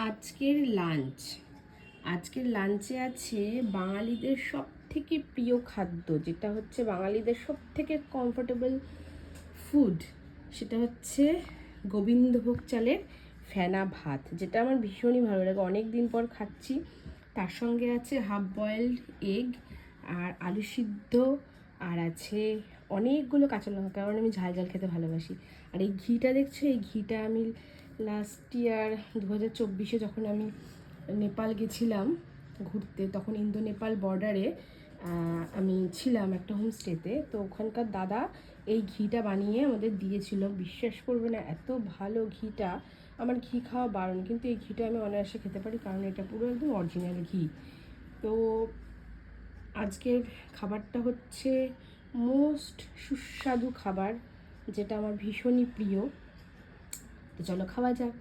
আজকের লাঞ্চে আছে বাঙালিদের সব থেকে প্রিয় খাদ্য, যেটা হচ্ছে বাঙালিদের সব থেকে কমফোর্টেবল ফুড। সেটা হচ্ছে গোবিন্দভোগ চালের ফেনা ভাত, যেটা আমার ভীষণই ভালো লাগে, অনেক দিন পর খাচ্ছি। তার সঙ্গে আছে হাফ বয়েলড এগ আর আলু সিদ্ধ, আর আছে অনেকগুলো কাঁচা লঙ্কা, কারণ আমি ঝাল ঝাল খেতে ভালোবাসি। আর এই ঘিটা দেখছো, এই ঘিটা আমি লাস্ট ইয়ার 2024-এ যখন আমি নেপাল গেছিলাম ঘুরতে, তখন ইন্দো নেপাল বর্ডারে আমি ছিলাম একটা হোমস্টেতে। তো ওখানকার দাদা এই ঘিটা বানিয়ে আমাদের দিয়েছিল। বিশ্বাস করবে না, এত ভালো ঘিটা। আমার ঘি খাওয়া বারণ, কিন্তু এই ঘিটা আমি অনায়াসে খেতে পারি, কারণ এটা পুরো একদম অরিজিনাল ঘি। তো আজকের খাবারটা হচ্ছে মোস্ট সুস্বাদু খাবার, যেটা আমার ভীষণই প্রিয়। তো চলো খাওয়া যাক।